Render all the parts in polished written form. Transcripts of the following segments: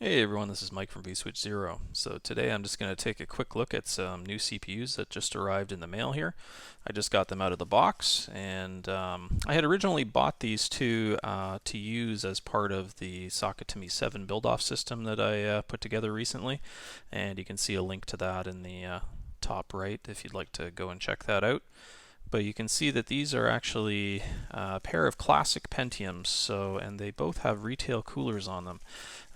Hey everyone, this is Mike from vSwitch Zero. So today I'm just going to take a quick look at some new CPUs that just arrived in the mail here. I just got them out of the box, and I had originally bought these two to use as part of the Socket to Me 7 build-off system that I put together recently, and you can see a link to that in the top right if you'd like to go and check that out. But you can see that these are actually a pair of classic Pentiums, and they both have retail coolers on them.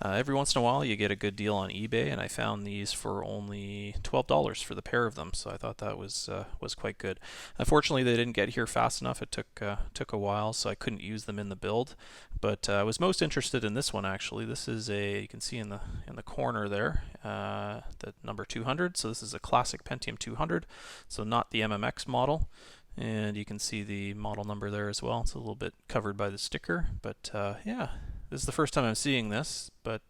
Every once in a while you get a good deal on eBay, and I found these for only $12 for the pair of them, so I thought that was quite good. Unfortunately, they didn't get here fast enough. It took a while, so I couldn't use them in the build. But I was most interested in this one actually. This is you can see in the corner there, the number 200. So this is a classic Pentium 200, so not the MMX model. And you can see the model number there as well. It's a little bit covered by the sticker, but yeah, this is the first time I'm seeing this, but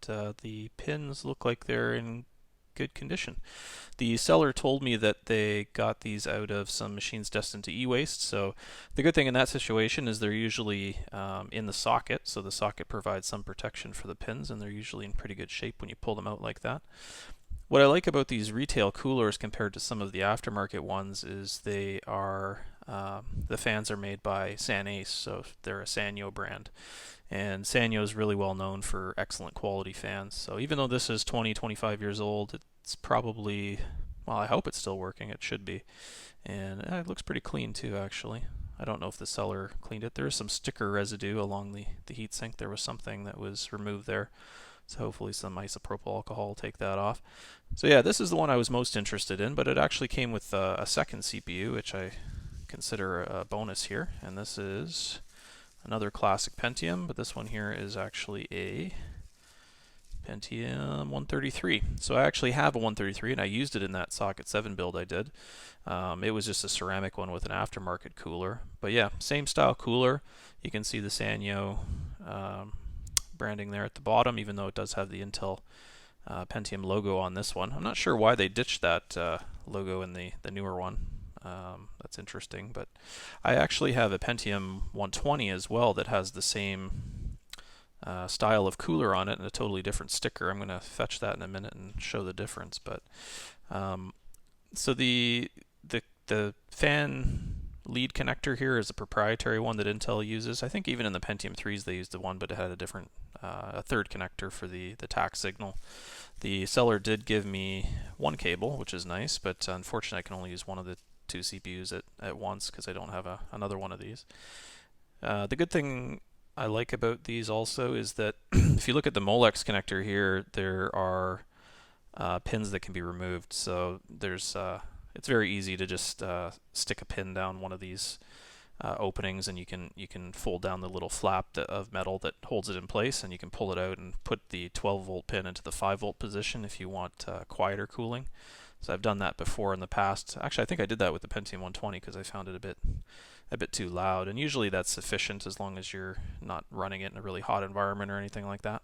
the pins look like they're in good condition. The seller told me that they got these out of some machines destined to e-waste, so the good thing in that situation is they're usually in the socket, so the socket provides some protection for the pins, and they're usually in pretty good shape when you pull them out like that. What I like about these retail coolers compared to some of the aftermarket ones is they are the fans are made by SanAce, so they're a Sanyo brand. And Sanyo is really well known for excellent quality fans. So even though this is 25 years old, it's probably, well, I hope it's still working. It should be. And it looks pretty clean too, actually. I don't know if the seller cleaned it. There is some sticker residue along the heatsink. There was something that was removed there. So hopefully some isopropyl alcohol will take that off. So yeah, this is the one I was most interested in, but it actually came with a second CPU, which I consider a bonus here. And this is another classic Pentium, but this one here is actually a Pentium 133. So I actually have a 133, and I used it in that Socket 7 build I did. It was just a ceramic one with an aftermarket cooler. But yeah, same style cooler. You can see the Sanyo branding there at the bottom, even though it does have the Intel Pentium logo on this one. I'm not sure why they ditched that logo in the newer one. That's interesting, but I actually have a Pentium 120 as well that has the same style of cooler on it and a totally different sticker. I'm going to fetch that in a minute and show the difference. But so the fan lead connector here is a proprietary one that Intel uses. I think even in the Pentium 3s they used the one, but it had a different, a third connector for the tach signal. The seller did give me one cable, which is nice, but unfortunately I can only use one of the two CPUs at once because I don't have another one of these. The good thing I like about these also is that if you look at the Molex connector here, there are pins that can be removed. So there's it's very easy to just stick a pin down one of these openings, and you can fold down the little flap of metal that holds it in place, and you can pull it out and put the 12-volt pin into the 5-volt position if you want quieter cooling. So I've done that before in the past. Actually, I think I did that with the Pentium 120 because I found it a bit too loud, and usually that's sufficient as long as you're not running it in a really hot environment or anything like that.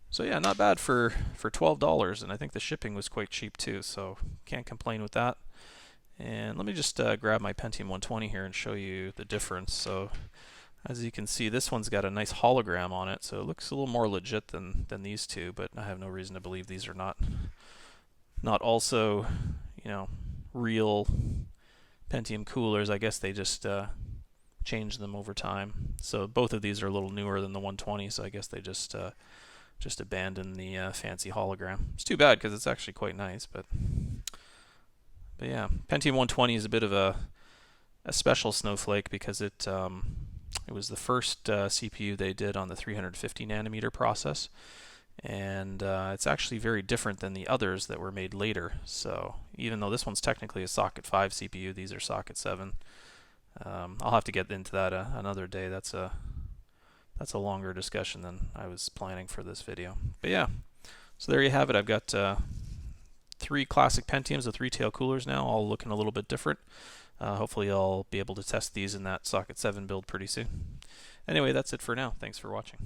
So yeah, not bad for $12, and I think the shipping was quite cheap too, so can't complain with that. And let me just grab my Pentium 120 here and show you the difference. So as you can see, this one's got a nice hologram on it, so it looks a little more legit than these two, but I have no reason to believe these are not also, real Pentium coolers. I guess they just changed them over time. So both of these are a little newer than the 120, so I guess they just abandoned the fancy hologram. It's too bad because it's actually quite nice, but yeah, Pentium 120 is a bit of a special snowflake because it was the first CPU they did on the 350 nanometer process, and it's actually very different than the others that were made later. So even though this one's technically a Socket 5 CPU, these are Socket 7. I'll have to get into that another day. That's a longer discussion than I was planning for this video. But yeah, so there you have it. I've got 3 classic Pentiums with retail coolers now, all looking a little bit different. Hopefully I'll be able to test these in that Socket 7 build pretty soon. Anyway, that's it for now. Thanks for watching.